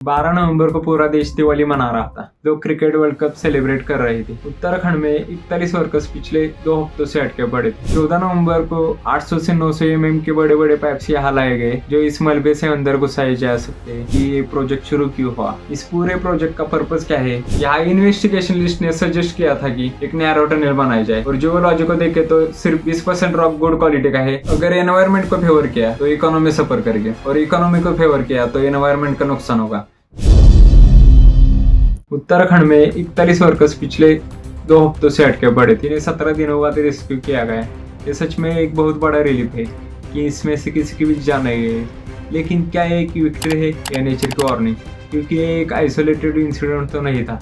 12 नवंबर को पूरा देश दिवाली मना रहा था। लोग क्रिकेट वर्ल्ड कप सेलिब्रेट कर रहे थे। उत्तराखंड में 41 वर्कर्स पिछले 2 हफ्तों से अटके पड़े थे। 14 नवंबर को 800 से 900 mm के बड़े बड़े पाइप्स यहाँ लाए गए जो इस मलबे से अंदर घुसाए जा सकते हैं। कि ये प्रोजेक्ट शुरू क्यों हुआ, इस पूरे प्रोजेक्ट का पर्पस क्या है। यहाँ इन्वेस्टिगेशन लिस्ट ने सजेस्ट किया था कि एक नैरो टनल बनाया जाए और जियोलॉजी को देखे तो सिर्फ 20% रॉक गुड क्वालिटी का है। अगर एनवायरमेंट को फेवर किया तो इकोनॉमी सफर करेगी और इकोनॉमी को फेवर किया तो एनवायरमेंट का नुकसान होगा। उत्तराखंड में 41 वर्कर्स पिछले 2 हफ्तों से अटके पड़े थे। 17 दिनों बाद रेस्क्यू किया गया। ये सच में एक बहुत बड़ा रिलीफ है कि इसमें से किसी की भी जान नहीं गई। लेकिन क्या ये एक विक्ट्री है या नेचर की वार्निंग? क्योंकि ये एक आइसोलेटेड इंसिडेंट तो नहीं था।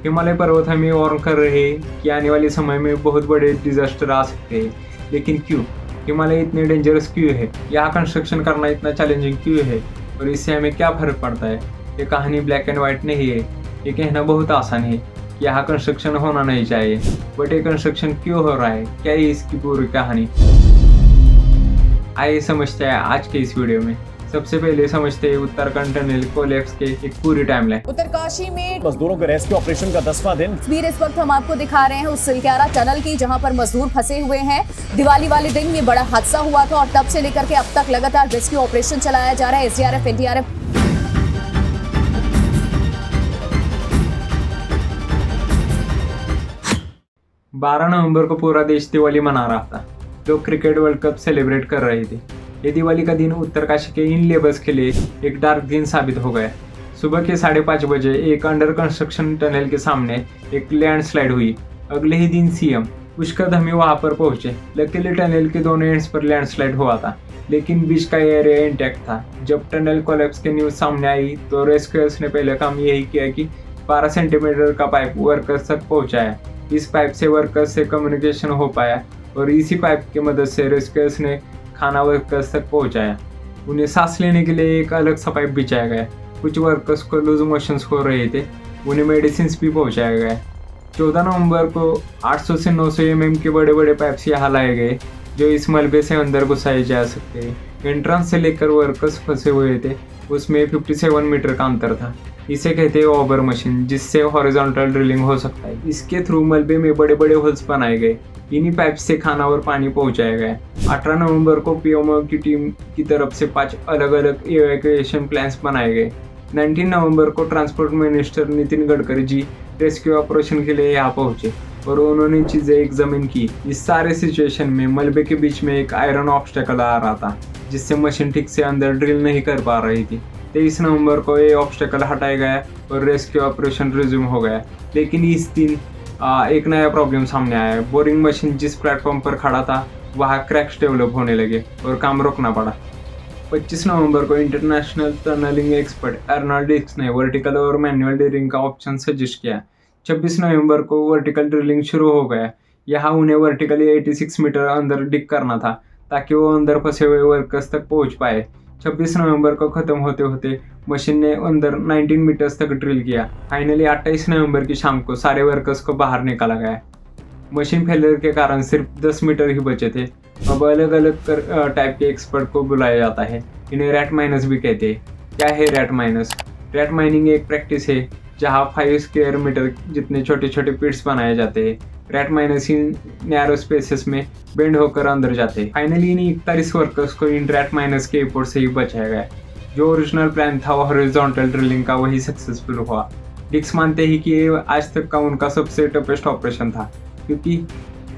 हिमालय पर्वत हमें वार्न कर रहे हैं कि आने वाले समय में बहुत बड़े डिजास्टर आ सकते हैं। लेकिन क्यों? हिमालय इतने डेंजरस क्यों है? यहाँ कंस्ट्रक्शन करना इतना चैलेंजिंग क्यों है? और इससे हमें क्या फर्क पड़ता है? ये कहानी ब्लैक एंड व्हाइट नहीं है। ये कहना बहुत आसान है कि यहाँ कंस्ट्रक्शन होना नहीं चाहिए, बट ये कंस्ट्रक्शन क्यों हो रहा है? क्या है इसकी पूरी कहानी? आइए समझते हैं आज के इस वीडियो में। सबसे पहले समझते हैं उत्तराखंड टनल कोलैप्स के एक पूरी टाइमलाइन। उत्तरकाशी में मजदूरों के रेस्क्यू ऑपरेशन का 10वां दिन। तस्वीर इस वक्त हम आपको दिखा रहे हैं उस सिलक्यारा टनल की जहां पर मजदूर फंसे हुए हैं। दिवाली वाले दिन ये बड़ा हादसा हुआ था और तब से लेकर के अब तक लगातार रेस्क्यू ऑपरेशन चलाया जा रहा है। एसडीआरएफ, एनडीआरएफ 12 नवंबर को पूरा देश दिवाली मना रहा था। लोग क्रिकेट वर्ल्ड कप सेलिब्रेट कर रहे थे। ये दिवाली का दिन उत्तरकाशी के इन लेबर्स के लिए एक डार्क दिन साबित हो गया। सुबह के 5:30 बजे एक अंडर कंस्ट्रक्शन टनल के सामने एक लैंडस्लाइड हुई। अगले ही दिन सीएम पुष्कर धामी वहां पर पहुंचे। लकीली टनल के दोनों एंड्स पर लैंडस्लाइड हुआ था, लेकिन बीच का एरिया इंटैक्ट था। जब टनल कोलैप्स की न्यूज सामने आई तो रेस्क्यूअर्स ने पहले काम यही किया कि 12 सेंटीमीटर का पाइप वर्कर्स तक पहुंचाया। इस पाइप से वर्कर्स से कम्युनिकेशन हो पाया और इसी पाइप की मदद से रेस्क्यूअर्स ने खाना वर्कर्स तक पहुंचाया। उन्हें सांस लेने के लिए एक अलग सा पाइप बिछाया गया। कुछ वर्कर्स को लूज मोशंस हो रहे थे, उन्हें मेडिसिन भी पहुंचाया गया। 14 नवंबर को 800 से 900 mm के बड़े बड़े पाइप्स यहाँ लाए गए जो इस मलबे से अंदर घुसाए जा सकते हैं। एंट्रेंस से लेकर वर्कर्स फंसे हुए थे, उसमें 57 मीटर का अंतर था। इसे कहते हैं ओवर मशीन, जिससे हॉरिजॉन्टल ड्रिलिंग हो सकता है। इसके थ्रू मलबे में बड़े बड़े होल्स बनाए गए। इन्हीं पाइप से खाना और पानी पहुंचाया गया। 18 नवंबर को पीएमओ की टीम की तरफ से 5 अलग अलग इवैक्यूएशन प्लान्स बनाए गए। 19 नवंबर को transport minister Nitin Gadkari ji rescue operation के लिए यहाँ पहुंचे और उन्होंने चीजें एग्जामिन की। इस सारे सिचुएशन में मलबे के बीच में एक आयरन ऑब्स्टेकल आ रहा था, जिससे मशीन ठीक से अंदर ड्रिल नहीं कर पा रही थी। 23 नवंबर को ये ऑब्स्टेकल हटाया गया और रेस्क्यू ऑपरेशन रिज्यूम हो गया। लेकिन इस दिन एक नया प्रॉब्लम सामने आया। बोरिंग मशीन जिस प्लेटफॉर्म पर खड़ा था वहाँ क्रैक्स डेवलप होने लगे और काम रोकना पड़ा। 25 नवंबर को international tunnelling expert Arnold Dix ने वर्टिकल और मैनुअल ड्रिलिंग का ऑप्शन सजेस्ट किया। 26 नवंबर को वर्टिकल ड्रिलिंग शुरू हो गया। यहाँ उन्हें वर्टिकली 86 मीटर अंदर डिग करना था ताकि वो अंदर फंसे हुए वर्कर्स तक पहुँच पाए। 26 नवंबर को खत्म होते होते मशीन ने अंदर 19 मीटर्स तक ड्रिल किया। फाइनली 28 नवंबर की शाम को सारे वर्कर्स को बाहर निकाला गया। मशीन फेलियर के कारण सिर्फ 10 मीटर ही बचे थे। अब अलग अलग टाइप के एक्सपर्ट को बुलाया जाता है। इन्हें रैट माइनर्स भी कहते हैं। क्या है रैट माइनर्स? रैट माइनिंग एक प्रैक्टिस है जहाँ 5 स्क्वायर मीटर जितने छोटे छोटे पिट्स बनाए जाते हैं। रैट माइनर्स इन नैरो स्पेसेस में बेंड होकर अंदर जाते हैं। फाइनली इन 41 वर्कर्स को इन रैट माइनर्स के एयरपोर्ट से ही बचाया गया। जो ओरिजिनल प्लान था वो हॉरिजॉन्टल ड्रिलिंग का, वही सक्सेसफुल हुआ। डिक्स मानते हैं कि ये आज तक का उनका सबसे टफेस्ट ऑपरेशन था, क्योंकि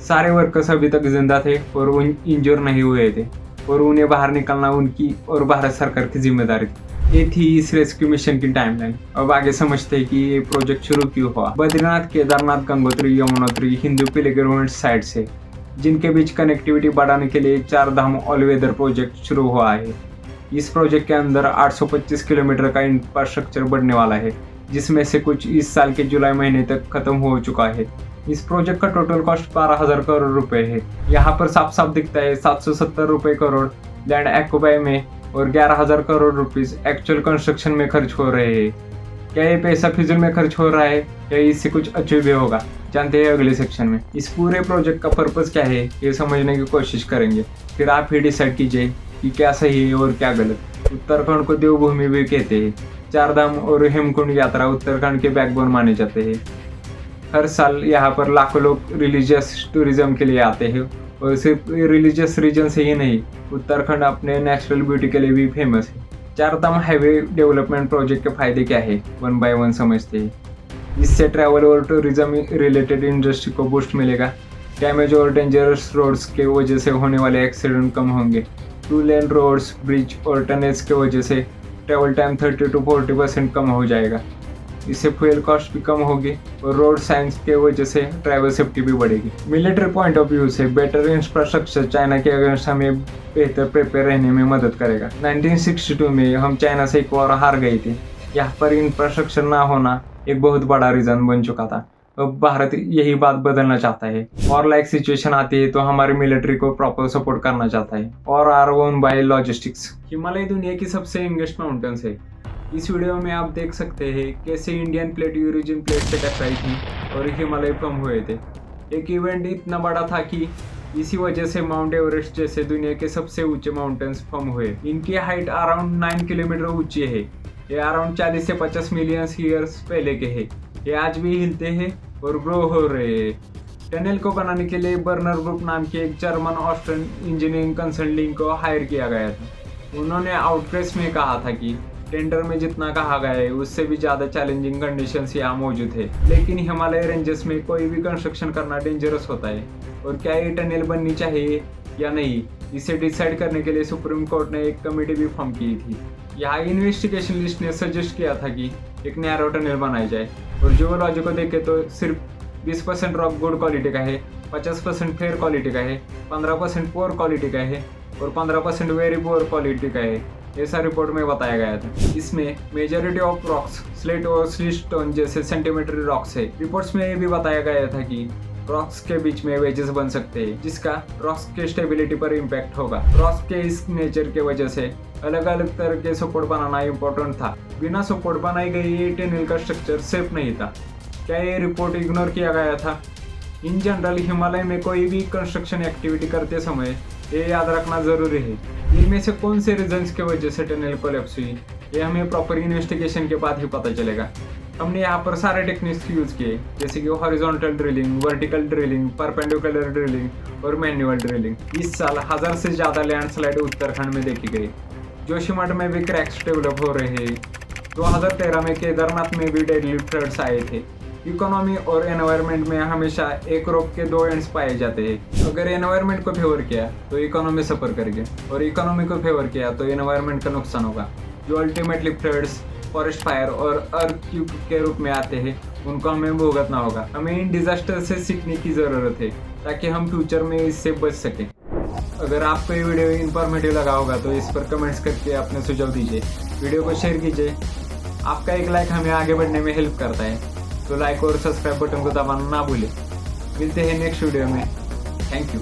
सारे वर्कर्स अभी तक जिंदा थे और वो इंजर नहीं हुए थे और उन्हें बाहर निकालना उनकी और भारत सरकार की जिम्मेदारी थी। ये थी इस रेस्क्यू मिशन की टाइमलाइन। अब आगे समझते हैं कि ये प्रोजेक्ट शुरू क्यों हुआ। बद्रीनाथ, केदारनाथ, गंगोत्री, यमुनोत्री हिंदू पिलग्रिमेज साइट से जिनके बीच कनेक्टिविटी बढ़ाने के लिए 4 धाम ऑल वेदर प्रोजेक्ट शुरू हुआ है। इस प्रोजेक्ट के अंदर 825 किलोमीटर का इंफ्रास्ट्रक्चर बढ़ने वाला है, जिसमें से कुछ इस साल के जुलाई महीने तक खत्म हो चुका है। इस प्रोजेक्ट का टोटल कॉस्ट 12,000 करोड़ रुपए है। यहाँ पर साफ साफ दिखता है 770 रुपए करोड़ लैंड एक्वाय में और 11,000 करोड़ रुपीस एक्चुअल कंस्ट्रक्शन में खर्च हो रहे हैं। क्या ये पैसा फिजूल में खर्च हो रहा है या इससे कुछ अचीव भी होगा? जानते हैं अगले सेक्शन में। इस पूरे प्रोजेक्ट का पर्पस क्या है ये समझने की कोशिश करेंगे, फिर आप ही डिसाइड कीजिए कि क्या सही है और क्या गलत। उत्तराखंड को देवभूमि भी कहते हैं, चारधाम और हेमकुंड यात्रा उत्तराखंड के बैकबोन माने जाते हैं। हर साल यहाँ पर लाखों लोग रिलीजियस टूरिज्म के लिए आते हैं और सिर्फ रिलीजियस रीजन से ही नहीं, उत्तराखंड अपने नेचुरल ब्यूटी के लिए भी फेमस है। चारधाम हाईवे डेवलपमेंट प्रोजेक्ट के फायदे क्या है, वन बाय वन समझते हैं। इससे ट्रैवल और टूरिज्म रिलेटेड इंडस्ट्री को बूस्ट मिलेगा। डैमेज और डेंजरस रोड्स के वजह से होने वाले एक्सीडेंट कम होंगे। 2 लेन रोड्स, ब्रिज और टनल्स के वजह से ट्रैवल टाइम 30 to 40% कम हो जाएगा। इससे फ्यूल कॉस्ट भी कम होगी और रोड साइंस के वजह से ट्रैवल सेफ्टी भी बढ़ेगी। मिलिट्री पॉइंट ऑफ व्यू से बेटर इंफ्रास्ट्रक्चर चाइना के अगेंस्ट हमें बेहतर प्रिपेयर रहने में मदद करेगा। 1962 में हम चाइना से एक वॉर हार गए थे। यहाँ पर इंफ्रास्ट्रक्चर ना होना एक बहुत बड़ा रीजन बन चुका था। अब भारत यही बात बदलना चाहता है और लाइक सिचुएशन आती है तो हमारी मिलिट्री को प्रॉपर सपोर्ट करना चाहता है और are own by logistics. Himalaya दुनिया की सबसे यंगेस्ट माउंटेन्स है। इस वीडियो में आप देख सकते हैं कैसे इंडियन प्लेट यूरेशियन प्लेट से टकराई थी और हिमालय फॉर्म हुए थे। एक इवेंट इतना बड़ा था कि इसी वजह से माउंट एवरेस्ट जैसे दुनिया के सबसे ऊंचे माउंटेन्स फॉर्म हुए। इनकी हाइट अराउंड 9 किलोमीटर ऊंची है। ये अराउंड 40 से 50 मिलियन ईयर्स पहले के हैं। ये आज भी हिलते हैं और ग्रो हो रहे हैं। टनल को बनाने के लिए बर्नर ग्रुप नाम के एक जर्मन ऑस्ट्रियन इंजीनियरिंग कंसल्टिंग को हायर किया गया था। उन्होंने आउटक्रेस में कहा था कि टेंडर में जितना कहा गया है उससे भी ज़्यादा चैलेंजिंग कंडीशंस यहाँ मौजूद है, लेकिन हिमालय रेंजेस में कोई भी कंस्ट्रक्शन करना डेंजरस होता है और क्या ये टनल बननी चाहिए या नहीं, इसे डिसाइड करने के लिए सुप्रीम कोर्ट ने एक कमेटी भी फॉर्म की थी। यहाँ इन्वेस्टिगेशन लिस्ट ने सजेस्ट किया था कि एक नैरो टनल बनाई जाए और जियोलॉजी को देखे तो सिर्फ 20% रॉक गुड क्वालिटी का है, 50% फेयर क्वालिटी का है, 15% पुअर क्वालिटी का है और 15% वेरी पुअर क्वालिटी का है, ऐसा रिपोर्ट में बताया गया था। इसमें मेजॉरिटी ऑफ रॉक्स स्लेट और स्लीटस्टोन जैसे सेंटीमीटर रॉक्स है। रिपोर्ट्स में ये भी बताया गया था कि रॉक्स के बीच में वेजेस बन सकते हैं जिसका रॉक्स के स्टेबिलिटी पर इम्पैक्ट होगा। रॉक्स के इस नेचर के वजह से अलग अलग तरह के सपोर्ट बनाना इम्पोर्टेंट था। बिना सपोर्ट बनाई गई ये टनल का स्ट्रक्चर सेफ नहीं था। क्या ये रिपोर्ट इग्नोर किया गया था? इन जनरल हिमालय में कोई भी कंस्ट्रक्शन एक्टिविटी करते समय ये याद रखना जरूरी है। इनमें से कौन से रीजंस की वजह से टनल कोलैप्स हुई ये हमें प्रॉपर इन्वेस्टिगेशन के बाद ही पता चलेगा। हमने यहाँ पर सारे टेक्निक्स यूज किए जैसे कि horizontal drilling, vertical drilling, perpendicular drilling और मैनुअल ड्रिलिंग। इस साल 1000 से ज़्यादा लैंडस्लाइड उत्तराखंड में देखी गई। जोशीमठ में भी क्रैक्स डेवलप हो रहे हैं। 2013 में केदारनाथ में भी डेडली फ्लड्स आए थे। इकोनॉमी और एनवायरनमेंट में हमेशा एक रोप के 2 एंड्स पाए जाते हैं। अगर एनवायरनमेंट को फेवर किया तो इकोनॉमी सफर करेगी और इकोनॉमी को फेवर किया तो एनवायरनमेंट का नुकसान होगा, जो अल्टीमेटली फ्लड्स, फॉरेस्ट फायर और अर्थक्वेक के रूप में आते हैं उनको हमें भुगतना होगा। हमें इन डिजास्टर से सीखने की ज़रूरत है ताकि हम फ्यूचर में इससे बच सकें। अगर आपको ये वीडियो इन्फॉर्मेटिव लगा होगा तो इस पर कमेंट्स करके अपने सुझाव दीजिए। वीडियो को शेयर कीजिए। आपका एक लाइक हमें आगे बढ़ने में हेल्प करता है, तो लाइक और सब्सक्राइब बटन को दबाना ना भूलें। मिलते हैं नेक्स्ट वीडियो में। Thank you.